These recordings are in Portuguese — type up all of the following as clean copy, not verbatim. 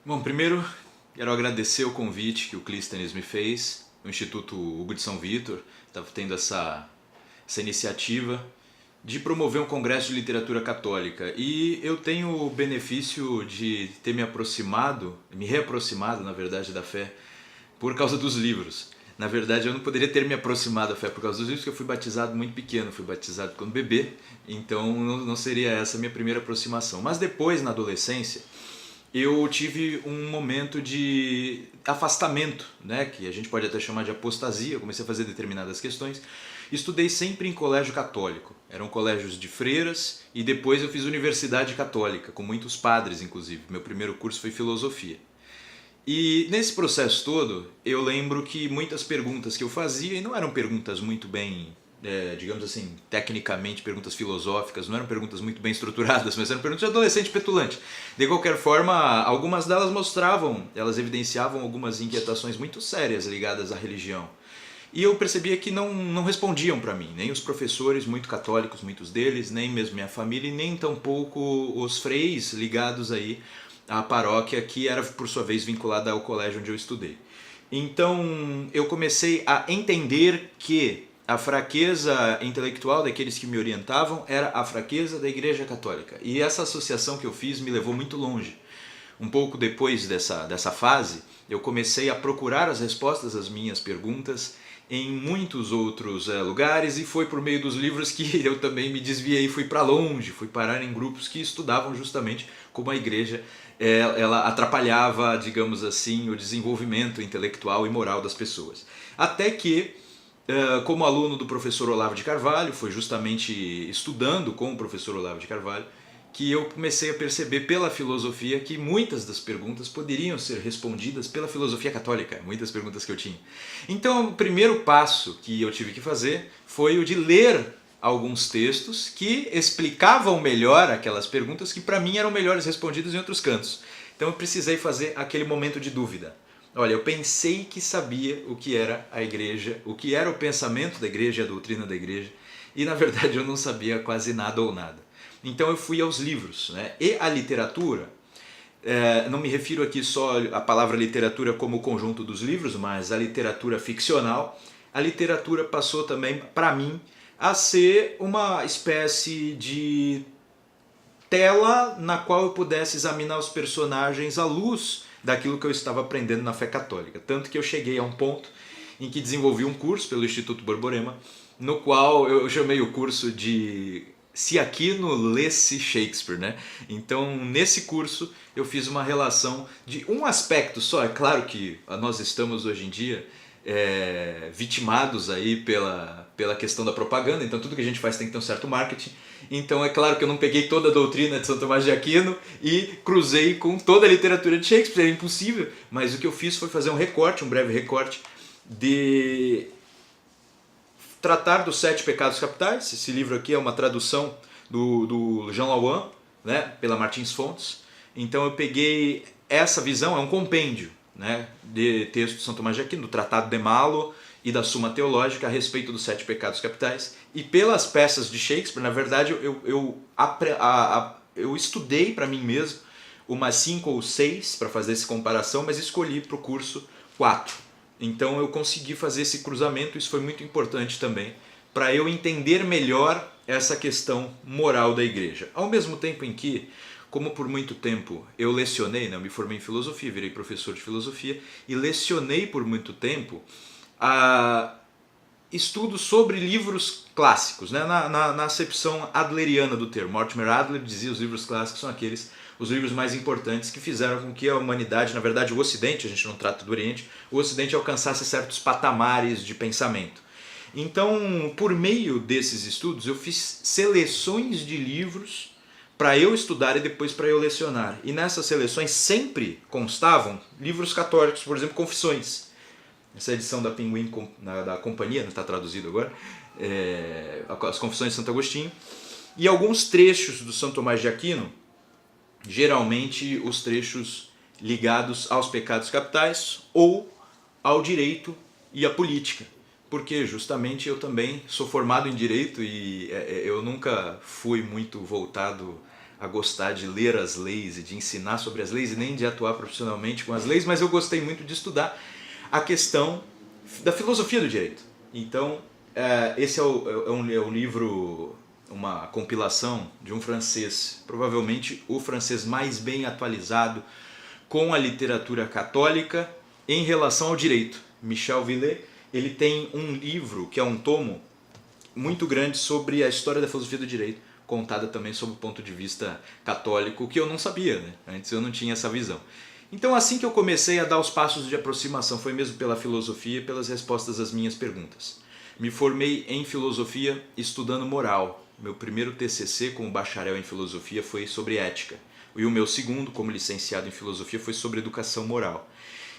Bom, primeiro quero agradecer o convite que o Clístenes me fez. O Instituto Hugo de São Vitor estava tendo essa iniciativa de promover um congresso de literatura católica. E eu tenho o benefício de ter me reaproximado, na verdade, da fé por causa dos livros. Na verdade, eu não poderia ter me aproximado da fé por causa dos livros, porque eu fui batizado muito pequeno, fui batizado quando bebê, então não seria essa a minha primeira aproximação. Mas depois, na adolescência, eu tive um momento de afastamento, né, que a gente pode até chamar de apostasia. Eu comecei a fazer determinadas questões. Estudei sempre em colégio católico. Eram colégios de freiras e depois eu fiz universidade católica, com muitos padres, inclusive. Meu primeiro curso foi filosofia. E nesse processo todo, eu lembro que muitas perguntas que eu fazia, e não eram perguntas muito bem, digamos assim, tecnicamente, perguntas filosóficas, não eram perguntas muito bem estruturadas, mas eram perguntas de adolescente petulante. De qualquer forma, algumas delas elas evidenciavam algumas inquietações muito sérias ligadas à religião. E eu percebia que não respondiam para mim, nem os professores muito católicos, muitos deles, nem mesmo minha família, e nem tampouco os freis ligados aí à paróquia, que era por sua vez vinculada ao colégio onde eu estudei. Então eu comecei a entender que a fraqueza intelectual daqueles que me orientavam era a fraqueza da Igreja Católica. E essa associação que eu fiz me levou muito longe. Um pouco depois dessa fase, eu comecei a procurar as respostas às minhas perguntas em muitos outros lugares, e foi por meio dos livros que eu também me desviei, fui para longe, fui parar em grupos que estudavam justamente como a igreja ela atrapalhava, digamos assim, o desenvolvimento intelectual e moral das pessoas. Até que, como aluno do professor Olavo de Carvalho, foi justamente estudando com o professor Olavo de Carvalho que eu comecei a perceber pela filosofia que muitas das perguntas poderiam ser respondidas pela filosofia católica, muitas perguntas que eu tinha. Então, o primeiro passo que eu tive que fazer foi o de ler alguns textos que explicavam melhor aquelas perguntas que para mim eram melhores respondidas em outros cantos. Então eu precisei fazer aquele momento de dúvida. Olha, eu pensei que sabia o que era a igreja, o que era o pensamento da igreja, a doutrina da igreja, e na verdade eu não sabia quase nada ou nada. Então eu fui aos livros, né? E a literatura, não me refiro aqui só à palavra literatura como o conjunto dos livros, mas a literatura ficcional. A literatura passou também, para mim, a ser uma espécie de tela na qual eu pudesse examinar os personagens à luz daquilo que eu estava aprendendo na fé católica. Tanto que eu cheguei a um ponto em que desenvolvi um curso pelo Instituto Borborema, no qual eu chamei o curso de Se Aquino Lesse Shakespeare, né? Então, nesse curso, eu fiz uma relação de um aspecto só. É claro que nós estamos hoje em dia vitimados aí pela questão da propaganda, então tudo que a gente faz tem que ter um certo marketing. Então é claro que eu não peguei toda a doutrina de São Tomás de Aquino e cruzei com toda a literatura de Shakespeare, é impossível, mas o que eu fiz foi fazer um breve recorte, de tratar dos 7 pecados capitais. Esse livro aqui é uma tradução do Jean Lauan, né, pela Martins Fontes. Então eu peguei essa visão, é um compêndio, né, de texto de São Tomás de Aquino, do Tratado de Malo e da Suma Teológica a respeito dos 7 pecados capitais. E pelas peças de Shakespeare, na verdade, eu estudei para mim mesmo umas 5 ou 6 para fazer essa comparação, mas escolhi para o curso 4. Então eu consegui fazer esse cruzamento, isso foi muito importante também, para eu entender melhor essa questão moral da igreja. Ao mesmo tempo em que, como por muito tempo eu lecionei, né, eu me formei em filosofia, virei professor de filosofia, e lecionei por muito tempo estudos sobre livros clássicos, né, na acepção adleriana do termo. Mortimer Adler dizia que os livros clássicos são os livros mais importantes que fizeram com que a humanidade, na verdade o Ocidente, a gente não trata do Oriente, o Ocidente alcançasse certos patamares de pensamento. Então, por meio desses estudos, eu fiz seleções de livros para eu estudar e depois para eu lecionar. E nessas seleções sempre constavam livros católicos, por exemplo, Confissões. Essa edição da Pinguim, da companhia, não está traduzido agora, as Confissões de Santo Agostinho, e alguns trechos do São Tomás de Aquino, geralmente os trechos ligados aos pecados capitais ou ao direito e à política, porque justamente eu também sou formado em direito e eu nunca fui muito voltado a gostar de ler as leis e de ensinar sobre as leis e nem de atuar profissionalmente com as leis, mas eu gostei muito de estudar a questão da filosofia do direito. Então, esse é um livro, uma compilação de um francês, provavelmente o francês mais bem atualizado com a literatura católica em relação ao direito. Michel Villet, ele tem um livro que é um tomo muito grande sobre a história da filosofia do direito, contada também sob o ponto de vista católico, que eu não sabia, né? Antes eu não tinha essa visão. Então, assim que eu comecei a dar os passos de aproximação, foi mesmo pela filosofia e pelas respostas às minhas perguntas. Me formei em filosofia estudando moral. Meu primeiro TCC como bacharel em filosofia foi sobre ética. E o meu segundo, como licenciado em filosofia, foi sobre educação moral.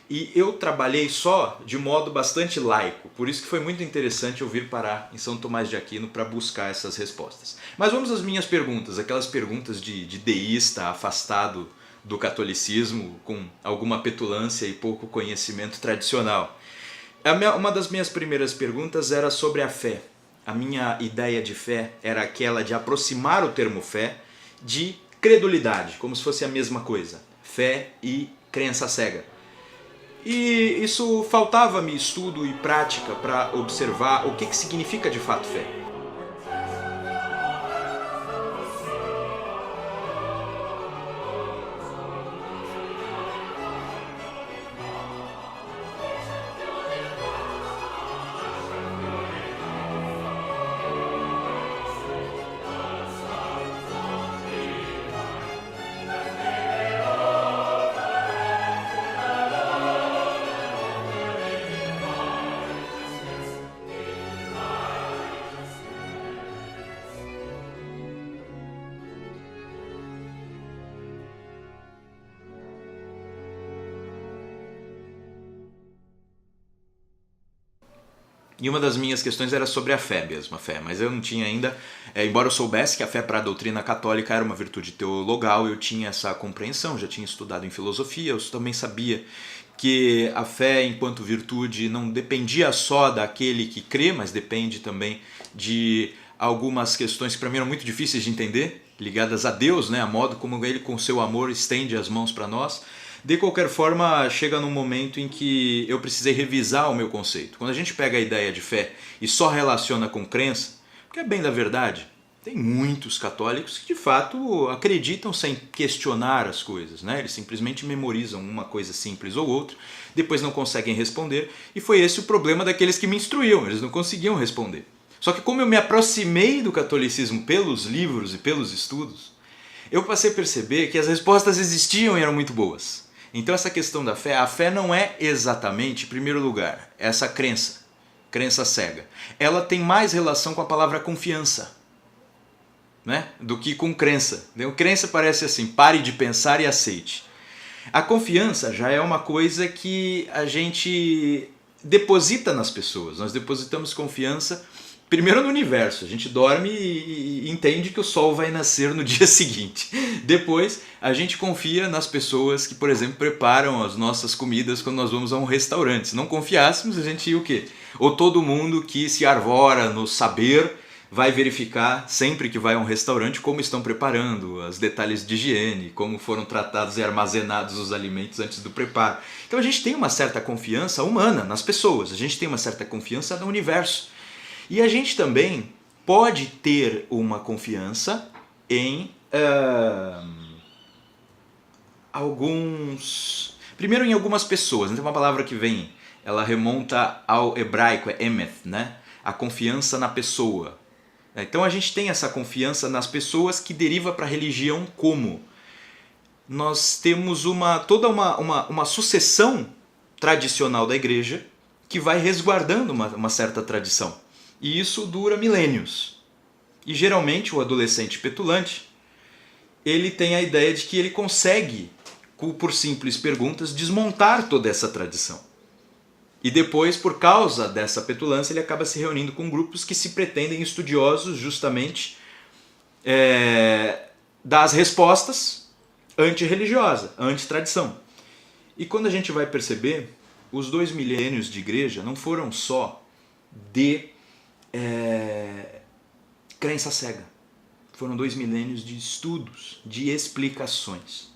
E eu trabalhei só de modo bastante laico, por isso que foi muito interessante eu vir parar em São Tomás de Aquino para buscar essas respostas. Mas vamos às minhas perguntas, aquelas perguntas de deísta, afastado do catolicismo, com alguma petulância e pouco conhecimento tradicional. Uma das minhas primeiras perguntas era sobre a fé. A minha ideia de fé era aquela de aproximar o termo fé de credulidade, como se fosse a mesma coisa. Fé e crença cega. E isso faltava-me estudo e prática para observar o que significa de fato fé. E uma das minhas questões era sobre a fé mesmo, a fé, mas eu não tinha ainda, embora eu soubesse que a fé para a doutrina católica era uma virtude teologal, eu tinha essa compreensão, já tinha estudado em filosofia, eu também sabia que a fé enquanto virtude não dependia só daquele que crê, mas depende também de algumas questões que para mim eram muito difíceis de entender, ligadas a Deus, né, a modo como ele com seu amor estende as mãos para nós. De qualquer forma, chega num momento em que eu precisei revisar o meu conceito. Quando a gente pega a ideia de fé e só relaciona com crença, porque é bem da verdade, tem muitos católicos que de fato acreditam sem questionar as coisas, né? Eles simplesmente memorizam uma coisa simples ou outra, depois não conseguem responder, e foi esse o problema daqueles que me instruíam, eles não conseguiam responder. Só que como eu me aproximei do catolicismo pelos livros e pelos estudos, eu passei a perceber que as respostas existiam e eram muito boas. Então essa questão da fé, a fé não é exatamente, em primeiro lugar, essa crença cega. Ela tem mais relação com a palavra confiança, né, do que com crença. Crença parece assim, pare de pensar e aceite. A confiança já é uma coisa que a gente deposita nas pessoas. Nós depositamos confiança primeiro no universo, a gente dorme e entende que o sol vai nascer no dia seguinte. Depois, a gente confia nas pessoas que, por exemplo, preparam as nossas comidas quando nós vamos a um restaurante. Se não confiássemos, a gente ia o quê? Ou todo mundo que se arvora no saber vai verificar sempre que vai a um restaurante como estão preparando, os detalhes de higiene, como foram tratados e armazenados os alimentos antes do preparo. Então a gente tem uma certa confiança humana nas pessoas, a gente tem uma certa confiança no universo. E a gente também pode ter uma confiança em primeiro em algumas pessoas. Tem uma palavra que vem, ela remonta ao hebraico, é emeth, né? A confiança na pessoa. Então a gente tem essa confiança nas pessoas que deriva para a religião como? Nós temos toda uma sucessão tradicional da igreja que vai resguardando uma certa tradição. E isso dura milênios. E geralmente o adolescente petulante, ele tem a ideia de que ele consegue, por simples perguntas, desmontar toda essa tradição. E depois, por causa dessa petulância, ele acaba se reunindo com grupos que se pretendem estudiosos justamente das respostas antirreligiosas, antitradição. E quando a gente vai perceber, os 2 milênios de igreja não foram só de crença cega. Foram 2 milênios de estudos, de explicações.